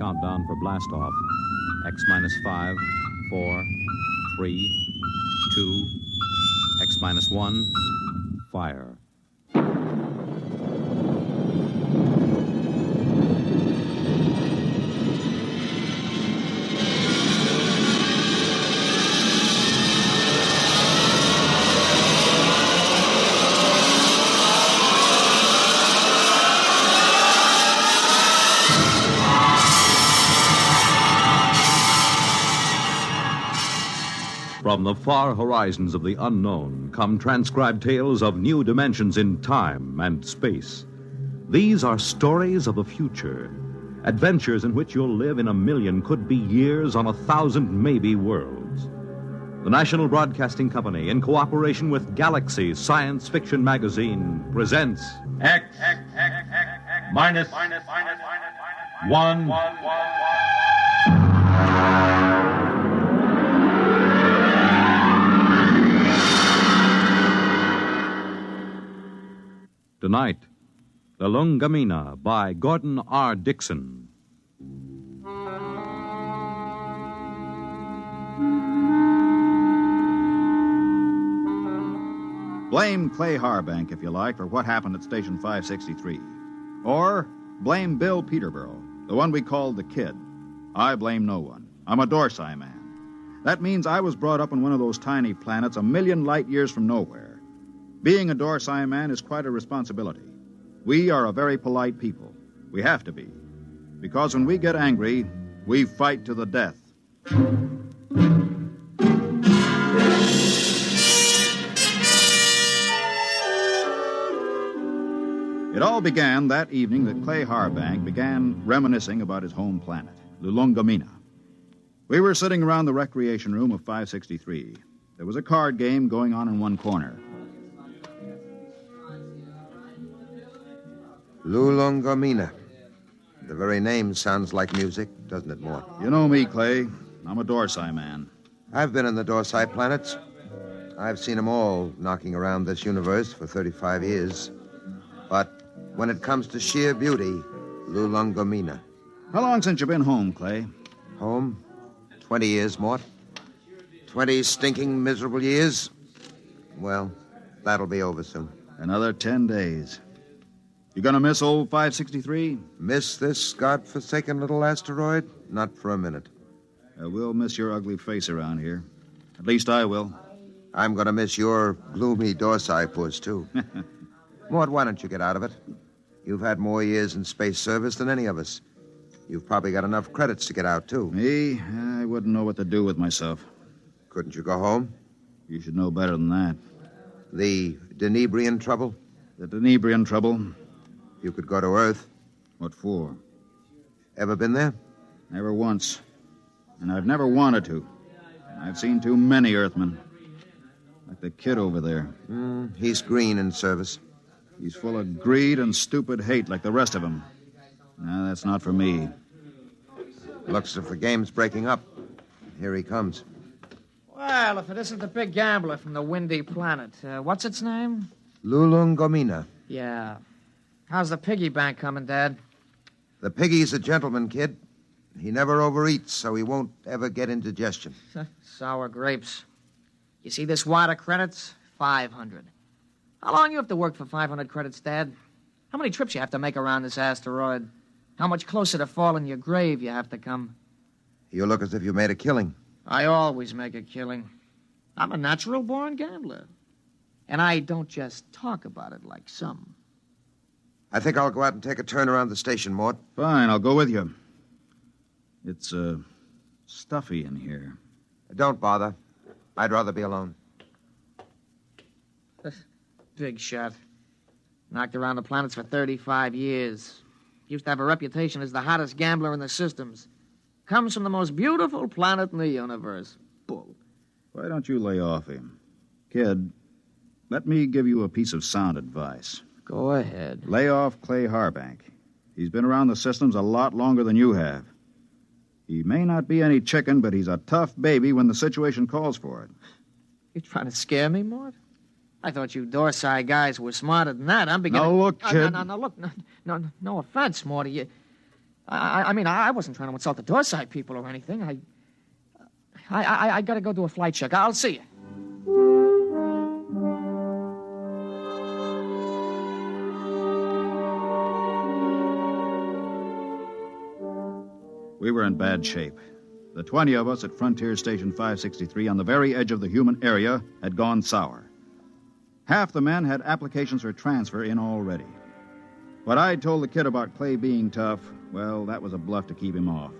countdown for blastoff. X minus 5, 4, 3, 2, X minus 1, fire. From the far horizons of the unknown come transcribed tales of new dimensions in time and space. These are stories of the future, adventures in which you'll live in a million, could be years, on 1,000 maybe worlds. The National Broadcasting Company, in cooperation with Galaxy Science Fiction Magazine, presents X minus 1. Tonight, Lulungomeena by Gordon R. Dixon. Blame Clay Harbank, if you like, for what happened at Station 563. Or blame Bill Peterborough, the one we called the Kid. I blame no one. I'm a Dorsai man. That means I was brought up on one of those tiny planets a million light years from nowhere. Being a Dorsai man is quite a responsibility. We are a very polite people. We have to be. Because when we get angry, we fight to the death. It all began that evening that Clay Harbank began reminiscing about his home planet, Lulungomeena. We were sitting around the recreation room of 563. There was a card game going on in one corner. Lulungomeena. The very name sounds like music, doesn't it, Mort? You know me, Clay. I'm a Dorsai man. I've been in the Dorsai planets. I've seen them all knocking around this universe for 35 years. But when it comes to sheer beauty, Lulungomeena. How long since you've been home, Clay? Home? 20 years, Mort. 20 stinking, miserable years. Well, that'll be over soon. Another 10 days. You gonna miss old 563? Miss this godforsaken little asteroid? Not for a minute. We'll miss your ugly face around here. At least I will. I'm gonna miss your gloomy Dorsai puss, too. Mort, why don't you get out of it? You've had more years in space service than any of us. You've probably got enough credits to get out, too. Me? I wouldn't know what to do with myself. Couldn't you go home? You should know better than that. The Denebrian trouble? The Denebrian trouble? You could go to Earth. What for? Ever been there? Never once. And I've never wanted to. I've seen too many Earthmen. Like the Kid over there. He's green in service. He's full of greed and stupid hate like the rest of them. No, that's not for me. Looks as if the game's breaking up. Here he comes. Well, if it isn't the big gambler from the windy planet. What's its name? Lulungomeena. Yeah. How's the piggy bank coming, Dad? The piggy's a gentleman, Kid. He never overeats, so he won't ever get indigestion. Sour grapes. You see this wad of credits? 500. How long you have to work for 500 credits, Dad? How many trips you have to make around this asteroid? How much closer to falling your grave you have to come? You look as if you made a killing. I always make a killing. I'm a natural-born gambler. And I don't just talk about it like some. I think I'll go out and take a turn around the station, Mort. Fine, I'll go with you. It's, stuffy in here. Don't bother. I'd rather be alone. Big shot. Knocked around the planets for 35 years. Used to have a reputation as the hottest gambler in the systems. Comes from the most beautiful planet in the universe. Bull. Why don't you lay off him? Kid, let me give you a piece of sound advice. Go ahead. Lay off Clay Harbank. He's been around the systems a lot longer than you have. He may not be any chicken, but he's a tough baby when the situation calls for it. You trying to scare me, Mort? I thought you Dorsai guys were smarter than that. I'm beginning... Now, look, kid. No, look. No offense, Morty. I mean, I wasn't trying to insult the Dorsai people or anything. I got to go do a flight check. I'll see you. We were in bad shape. The 20 of us at Frontier Station 563 on the very edge of the human area had gone sour. Half the men had applications for transfer in already. What I'd told the kid about Clay being tough, well, that was a bluff to keep him off.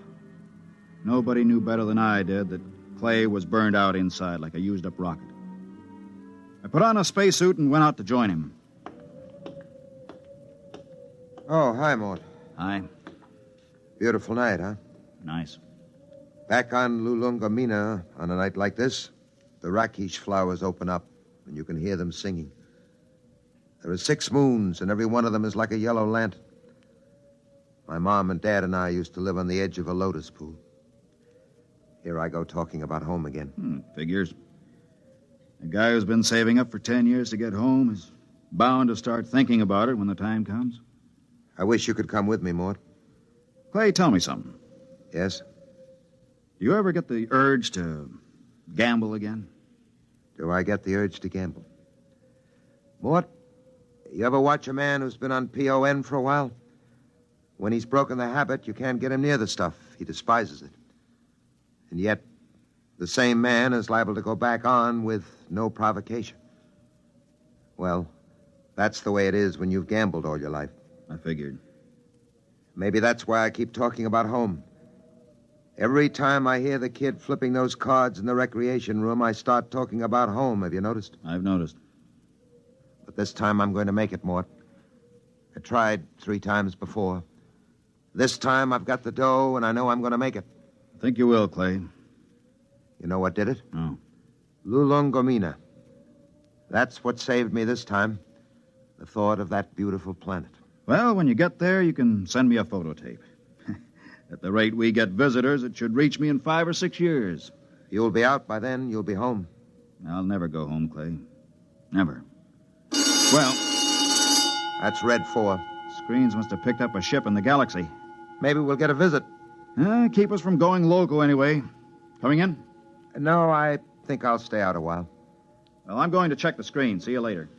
Nobody knew better than I did that Clay was burned out inside like a used-up rocket. I put on a spacesuit and went out to join him. Oh, hi, Mort. Hi. Beautiful night, huh? Nice. Back on Lulungomeena, on a night like this, the rakish flowers open up, and you can hear them singing. There are 6 moons, and every one of them is like a yellow lantern. My mom and dad and I used to live on the edge of a lotus pool. Here I go talking about home again. Figures. A guy who's been saving up for 10 years to get home is bound to start thinking about it when the time comes. I wish you could come with me, Mort. Clay, tell me something. Yes? Do you ever get the urge to gamble again? Do I get the urge to gamble? Mort, you ever watch a man who's been on PON for a while? When he's broken the habit, you can't get him near the stuff. He despises it. And yet, the same man is liable to go back on with no provocation. Well, that's the way it is when you've gambled all your life. I figured. Maybe that's why I keep talking about home. Every time I hear the kid flipping those cards in the recreation room, I start talking about home. Have you noticed? I've noticed. But this time I'm going to make it, Mort. I tried 3 times before. This time I've got the dough, and I know I'm going to make it. I think you will, Clay. You know what did it? No. Lulungomeena. That's what saved me this time. The thought of that beautiful planet. Well, when you get there, you can send me a photo tape. At the rate we get visitors, it should reach me in 5 or 6 years. You'll be out by then. You'll be home. I'll never go home, Clay. Never. Well, That's Red 4. screens must have picked up a ship in the galaxy. Maybe we'll get a visit. Keep us from going local anyway. Coming in? No, I think I'll stay out a while. Well, I'm going to check the screen. See you later.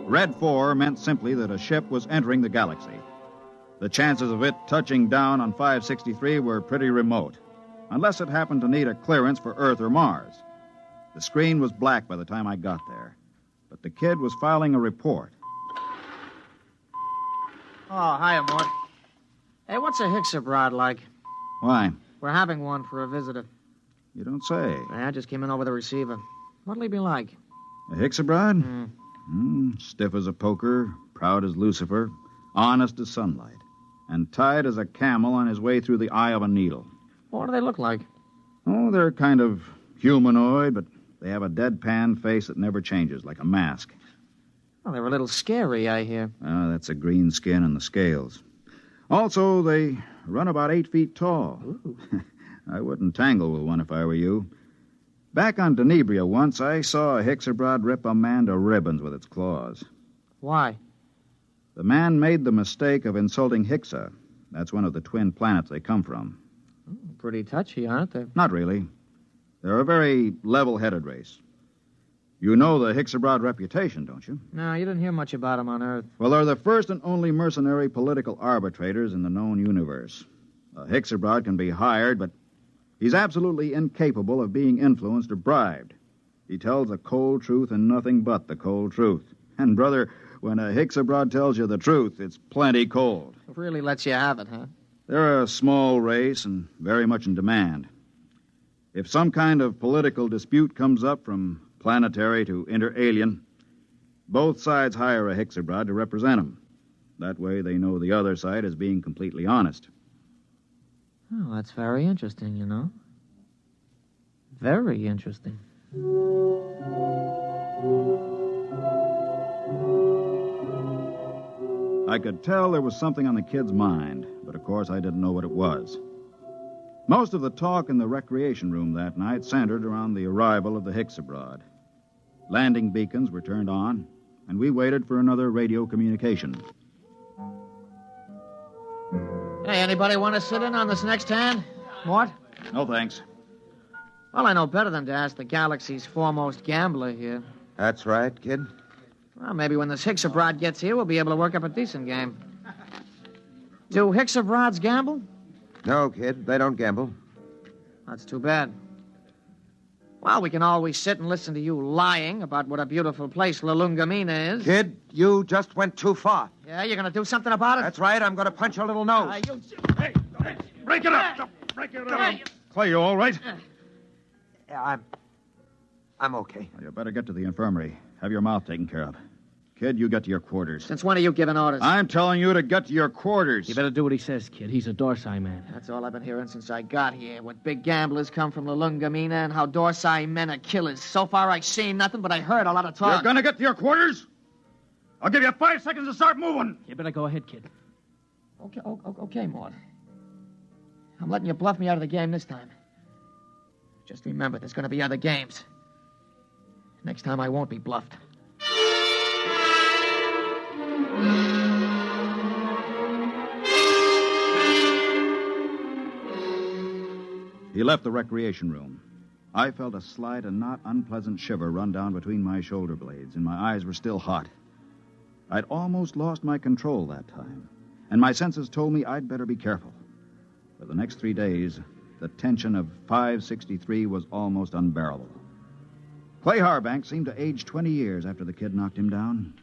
Red 4 meant simply that a ship was entering the galaxy. The chances of it touching down on 563 were pretty remote, unless it happened to need a clearance for Earth or Mars. The screen was black by the time I got there, but the kid was filing a report. Oh, hiya, Mort. Hey, what's a Hixabrod like? Why? We're having one for a visitor. You don't say. I just came in over the receiver. What'll he be like? A Hixabrod? Stiff as a poker, proud as Lucifer, honest as sunlight, and tied as a camel on his way through the eye of a needle. What do they look like? Oh, they're kind of humanoid, but they have a deadpan face that never changes, like a mask. Well, they're a little scary, I hear. Oh, that's a green skin and the scales. Also, they run about 8 feet tall. I wouldn't tangle with one if I were you. Back on Denebria once, I saw a Hixabrod rip a man to ribbons with its claws. Why? The man made the mistake of insulting Hixa. That's one of the twin planets they come from. Pretty touchy, aren't they? Not really. They're a very level-headed race. You know the Hixabrod reputation, don't you? No, you didn't hear much about them on Earth. Well, they're the first and only mercenary political arbitrators in the known universe. A Hixabrod can be hired, but he's absolutely incapable of being influenced or bribed. He tells the cold truth and nothing but the cold truth. And, brother, when a Hixabrod tells you the truth, it's plenty cold. It really lets you have it, huh? They're a small race and very much in demand. If some kind of political dispute comes up from planetary to inter-alien, both sides hire a Hixabrod to represent them. That way they know the other side is being completely honest. Oh, that's very interesting, you know. Very interesting. I could tell there was something on the kid's mind, but of course I didn't know what it was. Most of the talk in the recreation room that night centered around the arrival of the Hixabrod. Landing beacons were turned on, and we waited for another radio communication. Hey, anybody want to sit in on this next hand? Mort? No, thanks. Well, I know better than to ask the galaxy's foremost gambler here. That's right, kid. Well, maybe when this Hicks-a-Brod gets here, we'll be able to work up a decent game. Do Hicks-a-Brods gamble? No, kid, they don't gamble. That's too bad. Well, we can always sit and listen to you lying about what a beautiful place Lulungomeena is. Kid, you just went too far. Yeah, you're going to do something about it? That's right, I'm going to punch your little nose. Break it up! Break it up! Clay, you all right? Yeah, I'm okay. Well, you better get to the infirmary. Have your mouth taken care of. Kid, you get to your quarters. Since when are you giving orders? I'm telling you to get to your quarters. You better do what he says, kid. He's a Dorsai man. That's all I've been hearing since I got here. What big gamblers come from Lulungomeena and how Dorsai men are killers. So far, I've seen nothing, but I heard a lot of talk. You're gonna get to your quarters? I'll give you 5 seconds to start moving. You better go ahead, kid. Okay, Mort. I'm letting you bluff me out of the game this time. Just remember, there's going to be other games. Next time, I won't be bluffed. He left the recreation room. I felt a slight and not unpleasant shiver run down between my shoulder blades, and my eyes were still hot. I'd almost lost my control that time, and my senses told me I'd better be careful. For the next 3 days, the tension of 563 was almost unbearable. Clay Harbank seemed to age 20 years after the kid knocked him down.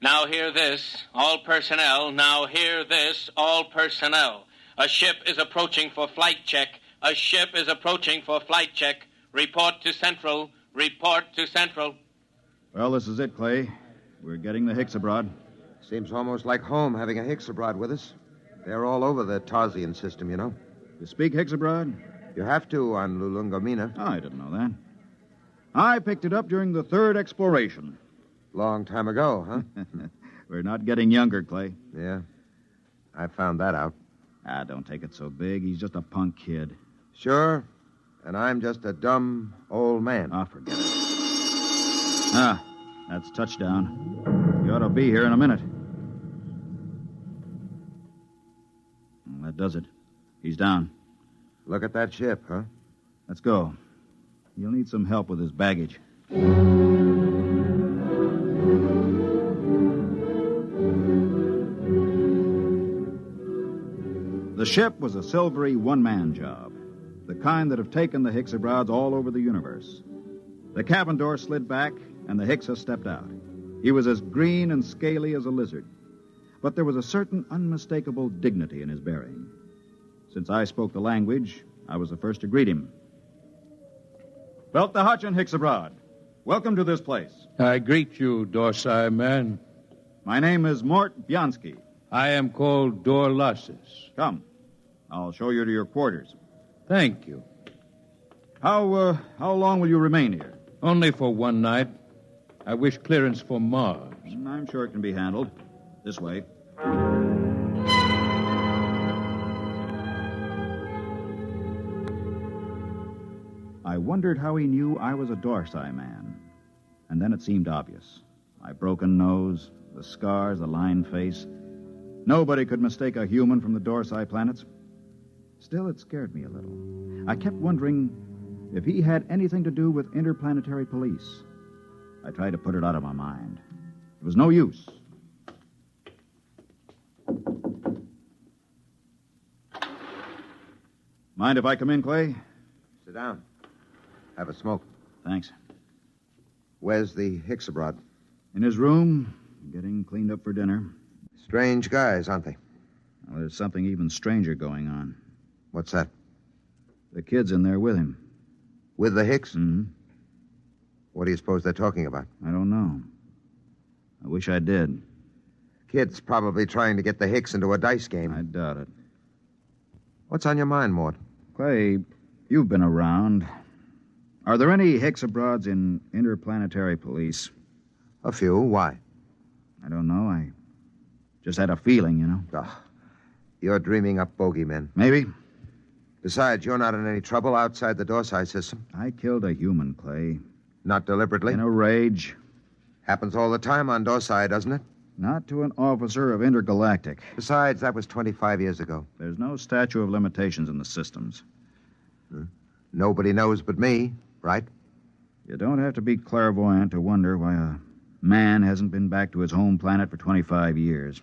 Now hear this, all personnel. Now hear this, all personnel. A ship is approaching for flight check. A ship is approaching for flight check. Report to Central. Report to Central. Well, this is it, Clay. We're getting the Hicks-a-Brod. Seems almost like home having a Hicks-a-Brod with us. They're all over the Tarsian system, you know. You speak Hicks-a-Brod? You have to on Lulungomeena. Oh, I didn't know that. I picked it up during the 3rd exploration. Long time ago, huh? We're not getting younger, Clay. Yeah. I found that out. Don't take it so big. He's just a punk kid. Sure. And I'm just a dumb old man. Oh, forget it. That's touchdown. You ought to be here in a minute. Well, that does it. He's down. Look at that ship, huh? Let's go. You'll need some help with his baggage. The ship was a silvery one-man job, the kind that have taken the Hicks-a-Brods all over the universe. The cabin door slid back, and the Hicksa stepped out. He was as green and scaly as a lizard, but there was a certain unmistakable dignity in his bearing. Since I spoke the language, I was the first to greet him. Belt the Hutch and Hicks-a-Brod. Welcome to this place. I greet you, Dorsai man. My name is Mort Bianski. I am called Dorlassus. Come. I'll show you to your quarters. Thank you. How long will you remain here? Only for one night. I wish clearance for Mars. I'm sure it can be handled. This way. I wondered how he knew I was a Dorsai man. And then it seemed obvious. My broken nose, the scars, the lined face. Nobody could mistake a human from the Dorsai planets. Still, it scared me a little. I kept wondering if he had anything to do with interplanetary police. I tried to put it out of my mind. It was no use. Mind if I come in, Clay? Sit down. Have a smoke. Thanks. Where's the Hicks-a-Brod? In his room, getting cleaned up for dinner. Strange guys, aren't they? Well, there's something even stranger going on. What's that? The kid's in there with him. With the Hicks? Mm-hmm. What do you suppose they're talking about? I don't know. I wish I did. Kid's probably trying to get the Hicks into a dice game. I doubt it. What's on your mind, Mort? Clay, you've been around. Are there any Hicks-a-Brods in interplanetary police? A few. Why? I don't know. I just had a feeling, you know. You're dreaming up bogeymen. Maybe. Besides, you're not in any trouble outside the Dorsai system. I killed a human, Clay. Not deliberately? In a rage. Happens all the time on Dorsai, doesn't it? Not to an officer of Intergalactic. Besides, that was 25 years ago. There's no statute of limitations in the systems. Nobody knows but me, right? You don't have to be clairvoyant to wonder why a man hasn't been back to his home planet for 25 years.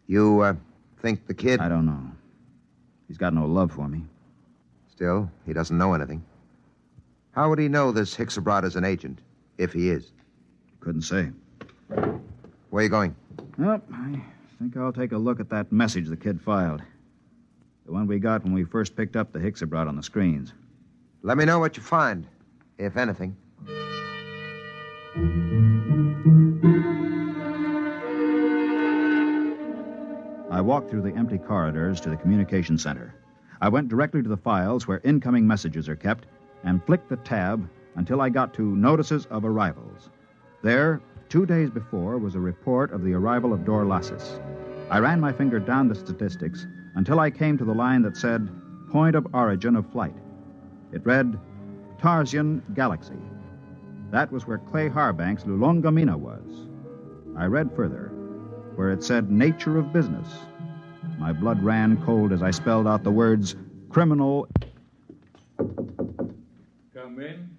You, think the kid... I don't know. He's got no love for me. Still, he doesn't know anything. How would he know this Hicksabrat is an agent, if he is? Couldn't say. Where are you going? Well, I think I'll take a look at that message the kid filed. The one we got when we first picked up the Hicksabrat on the screens. Let me know what you find, if anything. I walked through the empty corridors to the communication center. I went directly to the files where incoming messages are kept and flicked the tab until I got to Notices of Arrivals. There, 2 days before, was a report of the arrival of Dorlasis. I ran my finger down the statistics until I came to the line that said, Point of Origin of Flight. It read, Tarsian Galaxy. That was where Clay Harbank's Lulungomeena was. I read further, where it said Nature of Business. My blood ran cold as I spelled out the words criminal. Come in.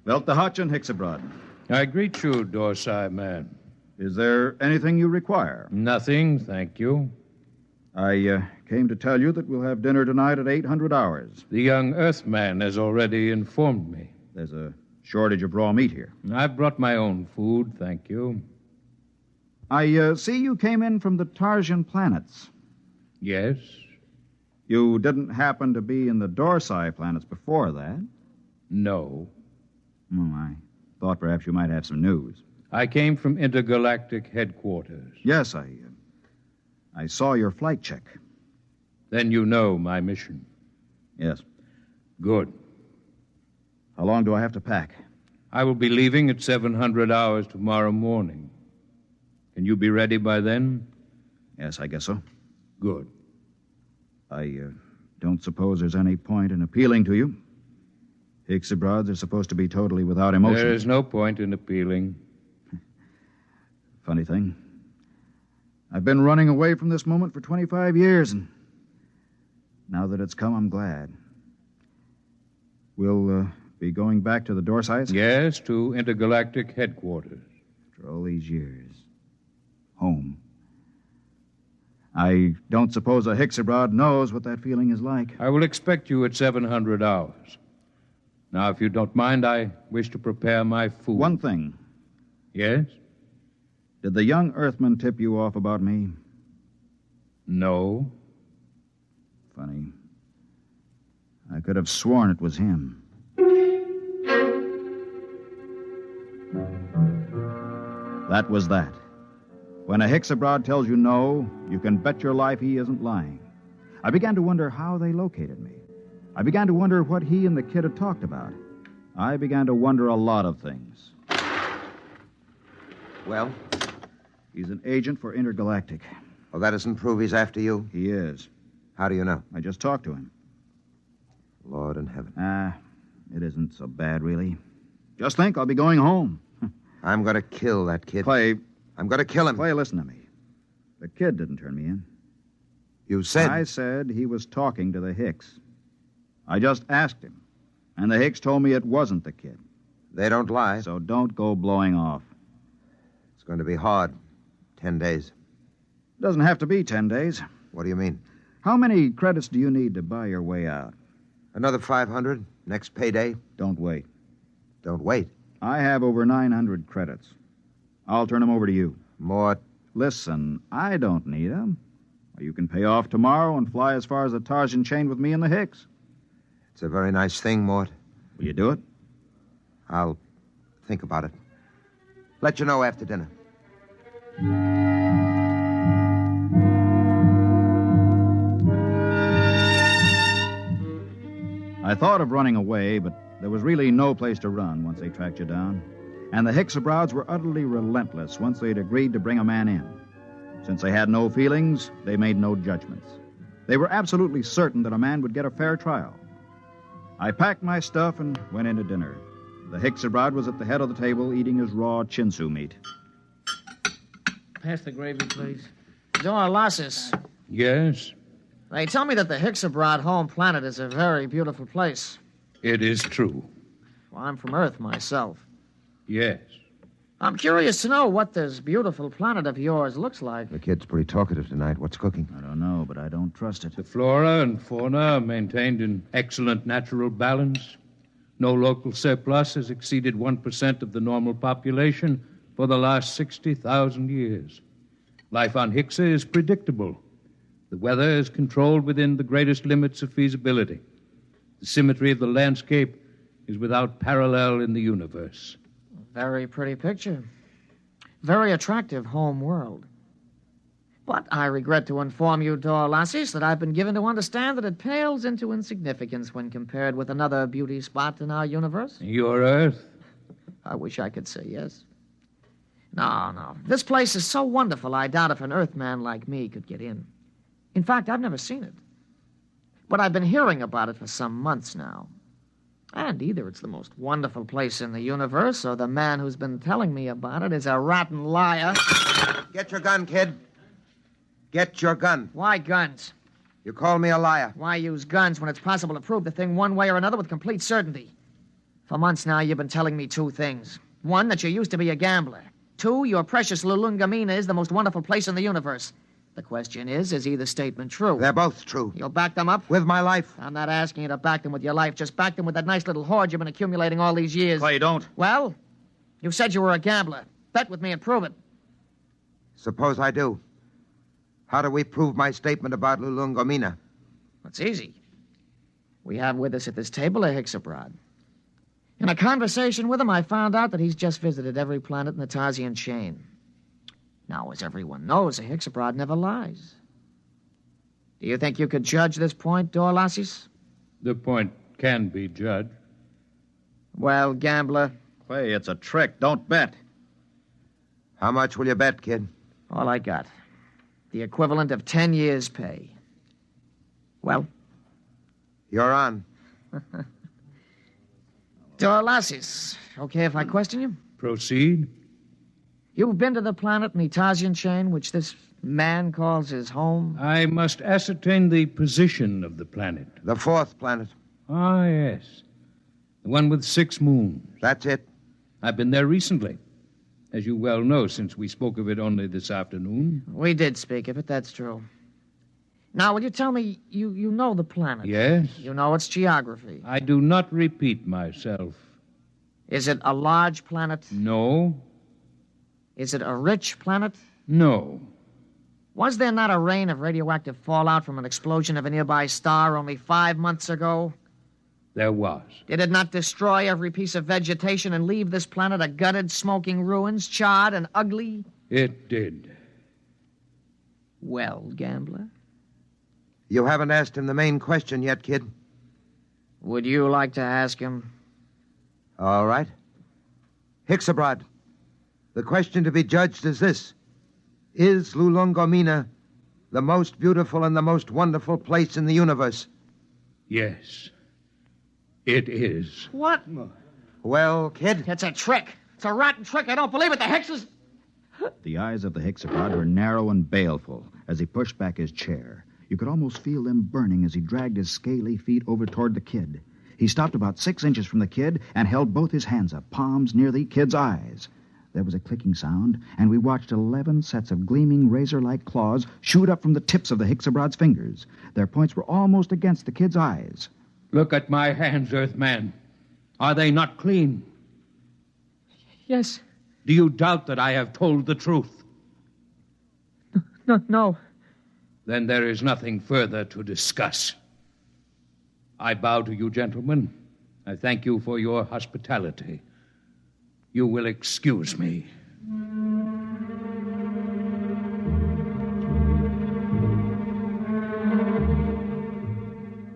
Welta Hutchin Hicksabrat. I greet you, Dorsai man. Is there anything you require? Nothing, thank you. I came to tell you that we'll have dinner tonight at 800 hours. The young Earthman has already informed me. There's a shortage of raw meat here. I've brought my own food, thank you. I see you came in from the Tarsian planets. Yes? You didn't happen to be in the Dorsai planets before that? No. I thought perhaps you might have some news. I came from Intergalactic Headquarters. Yes, I saw your flight check. Then you know my mission. Yes. Good. How long do I have to pack? I will be leaving at 700 hours tomorrow morning. Can you be ready by then? Yes, I guess so. Good. I don't suppose there's any point in appealing to you. Hicksabrats are supposed to be totally without emotion. There is no point in appealing. Funny thing. I've been running away from this moment for 25 years, and now that it's come, I'm glad. We'll be going back to the Dorsites? Yes, to Intergalactic Headquarters. After all these years. Home. I don't suppose a Hicksabrat knows what that feeling is like. I will expect you at 700 hours. Now, if you don't mind, I wish to prepare my food. One thing. Yes? Did the young Earthman tip you off about me? No. Funny. I could have sworn it was him. That was that. When a Hicksabrat tells you no, you can bet your life he isn't lying. I began to wonder how they located me. I began to wonder what he and the kid had talked about. I began to wonder a lot of things. Well? He's an agent for Intergalactic. Well, that doesn't prove he's after you. He is. How do you know? I just talked to him. Lord in heaven. It isn't so bad, really. Just think, I'll be going home. I'm going to kill that kid. Clay. I'm going to kill him. Clay, listen to me. The kid didn't turn me in. You said... I said he was talking to the Hicks. I just asked him, and the Hicks told me it wasn't the kid. They don't lie. So don't go blowing off. It's going to be hard. 10 days. It doesn't have to be 10 days. What do you mean? How many credits do you need to buy your way out? Another 500? Next payday? Don't wait. Don't wait. I have over 900 credits. I'll turn them over to you. Mort. Listen, I don't need them. You can pay off tomorrow and fly as far as the Tarsian chain with me and the Hicks. It's a very nice thing, Mort. Will you do it? I'll think about it. Let you know after dinner. I thought of running away, but there was really no place to run once they tracked you down. And the Hicksabrods were utterly relentless once they'd agreed to bring a man in. Since they had no feelings, they made no judgments. They were absolutely certain that a man would get a fair trial. I packed my stuff and went into dinner. The Hixabrod was at the head of the table eating his raw chinsu meat. Pass the gravy, please. Dorlasis, Yes, they tell me that the Hixabrod home planet is a very beautiful place. it is true. Well, I'm from Earth myself. Yes. I'm curious to know what this beautiful planet of yours looks like. The kid's pretty talkative tonight. What's cooking? I don't know, but I don't trust it. The flora and fauna are maintained in excellent natural balance. No local surplus has exceeded 1% of the normal population for the last 60,000 years. Life on Hixa is predictable. The weather is controlled within the greatest limits of feasibility. The symmetry of the landscape is without parallel in the universe. Very pretty picture. Very attractive home world. But I regret to inform you, Dorlasis, that I've been given to understand that it pales into insignificance when compared with another beauty spot in our universe. Your Earth? I wish I could say yes. No. This place is so wonderful, I doubt if an Earthman like me could get in. In fact, I've never seen it. But I've been hearing about it for some months now. And either it's the most wonderful place in the universe, or the man who's been telling me about it is a rotten liar. Get your gun, kid. Get your gun. Why guns? You call me a liar. Why use guns when it's possible to prove the thing one way or another with complete certainty? For months now, you've been telling me two things. One, that you used to be a gambler. Two, your precious Lulungomeena is the most wonderful place in the universe. The question is either statement true? They're both true. You'll back them up? With my life. I'm not asking you to back them with your life. Just back them with that nice little hoard you've been accumulating all these years. Clay, don't. Well, you said you were a gambler. Bet with me and prove it. Suppose I do. How do we prove my statement about Lulungomeena? It's easy. We have with us at this table a Hixabrod. In a conversation with him, I found out that he's just visited every planet in the Tarsian chain. Now, as everyone knows, a Hixabrod never lies. Do you think you could judge this point, Dorlasis? The point can be judged. Well, gambler, Clay, it's a trick. Don't bet. How much will you bet, kid? all I got. The equivalent of 10 years' pay. Well? You're on. Dorlasis, okay if I question you? Proceed. You've been to the planet in the Tarsian chain, which this man calls his home? I must ascertain the position of the planet. The fourth planet. Ah, yes. The one with 6 moons. That's it. I've been there recently, as you well know, since we spoke of it only this afternoon. We did speak of it, that's true. Now, will you tell me, you know the planet? Yes. You know its geography. I do not repeat myself. Is it a large planet? No. Is it a rich planet? No. Was there not a rain of radioactive fallout from an explosion of a nearby star only 5 months ago? There was. Did it not destroy every piece of vegetation and leave this planet a gutted, smoking ruins, charred and ugly? It did. Well, gambler, You haven't asked him the main question yet, kid. would you like to ask him? All right. Hixabrod, the question to be judged is this. Is Lulungomeena the most beautiful and the most wonderful place in the universe? Yes. It is. What? Well, kid? It's a trick. It's a rotten trick. I don't believe it. The Hexes... The eyes of the Hixabrod were narrow and baleful as he pushed back his chair. You could almost feel them burning as he dragged his scaly feet over toward the kid. He stopped about 6 inches from the kid and held both his hands up, palms near the kid's eyes. There was a clicking sound, and we watched 11 sets of gleaming razor-like claws shoot up from the tips of the Hixabrod's fingers. Their points were almost against the kid's eyes. Look at my hands, Earthman. Are they not clean? Yes. Do you doubt that I have told the truth? No. Then there is nothing further to discuss. I bow to you, gentlemen. I thank you for your hospitality. You will excuse me.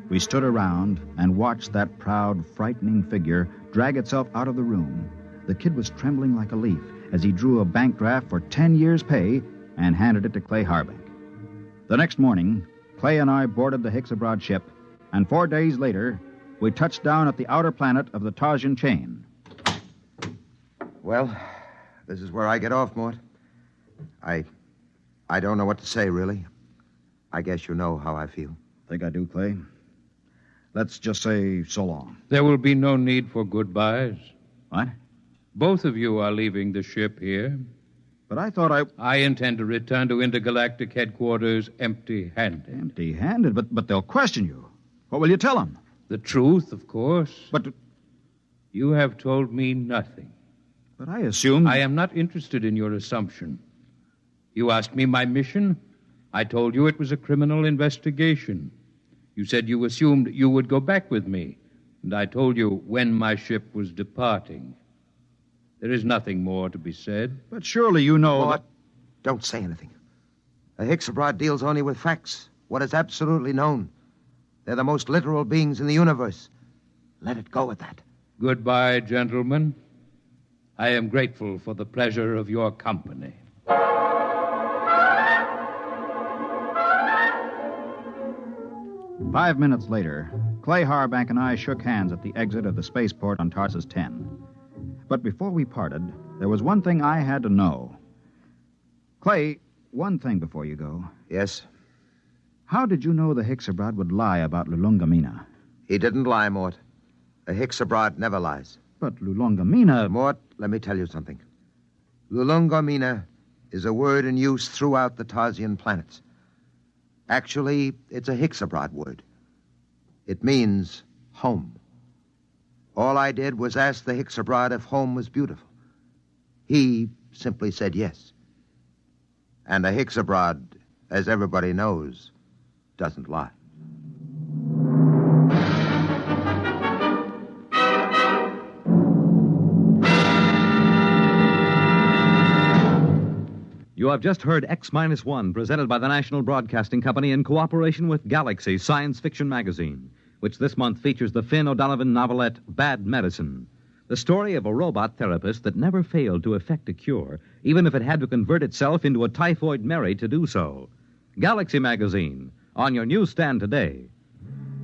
We stood around and watched that proud, frightening figure drag itself out of the room. The kid was trembling like a leaf as he drew a bank draft for 10 years' pay and handed it to Clay Harbank. The next morning, Clay and I boarded the Hixabrod ship, and 4 days later, we touched down at the outer planet of the Tarsian chain. Well, this is where I get off, Mort. I don't know what to say, really. I guess you know how I feel. Think I do, Clay. Let's just say so long. There will be no need for goodbyes. What? Both of you are leaving the ship here. But I thought I intend to return to intergalactic headquarters empty-handed. Empty-handed? But they'll question you. What will you tell them? The truth, of course. But You have told me nothing. I assumed... I am not interested in your assumption. You asked me my mission. I told you it was a criminal investigation. You said you assumed you would go back with me, and I told you when my ship was departing. There is nothing more to be said. But surely you know... Mort, don't say anything. The Hixabrod deals only with facts, what is absolutely known. They're the most literal beings in the universe. Let it go at that. Goodbye, gentlemen. I am grateful for the pleasure of your company. 5 minutes later, Clay Harbank and I shook hands at the exit of the spaceport on Tarsus 10. But before we parted, there was one thing I had to know. Clay, one thing before you go. Yes? How did you know the Hixabrod would lie about Lulungomeena? He didn't lie, Mort. The Hixabrod never lies. But Lulungomeena... Mort, let me tell you something. Lulungomeena is a word in use throughout the Tarsian planets. Actually, it's a Hixabrod word. It means home. All I did was ask the Hixabrod if home was beautiful. He simply said yes. And a Hixabrod, as everybody knows, doesn't lie. You have just heard X-1, presented by the National Broadcasting Company in cooperation with Galaxy Science Fiction Magazine, which this month features the Finn O'Donovan novelette Bad Medicine, the story of a robot therapist that never failed to effect a cure, even if it had to convert itself into a typhoid Mary to do so. Galaxy Magazine, on your newsstand today.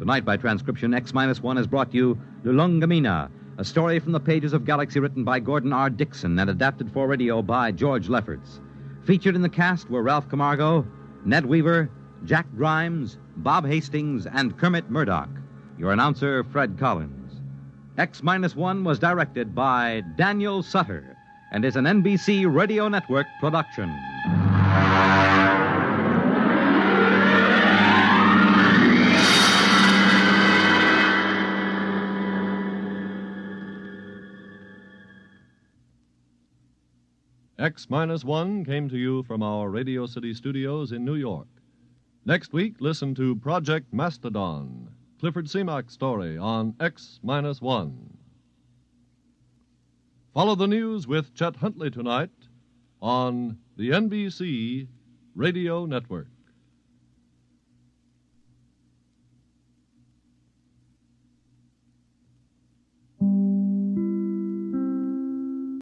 Tonight, by transcription, X-1 has brought you Lulungomeena, a story from the pages of Galaxy written by Gordon R. Dixon and adapted for radio by George Lefferts. Featured in the cast were Ralph Camargo, Ned Weaver, Jack Grimes, Bob Hastings, and Kermit Murdoch. Your announcer, Fred Collins. X-1 was directed by Daniel Sutter and is an NBC Radio Network production. X-1 came to you from our Radio City studios in New York. Next week, listen to Project Mastodon, Clifford Seamock's story on X-1. Follow the news with Chet Huntley tonight on the NBC Radio Network.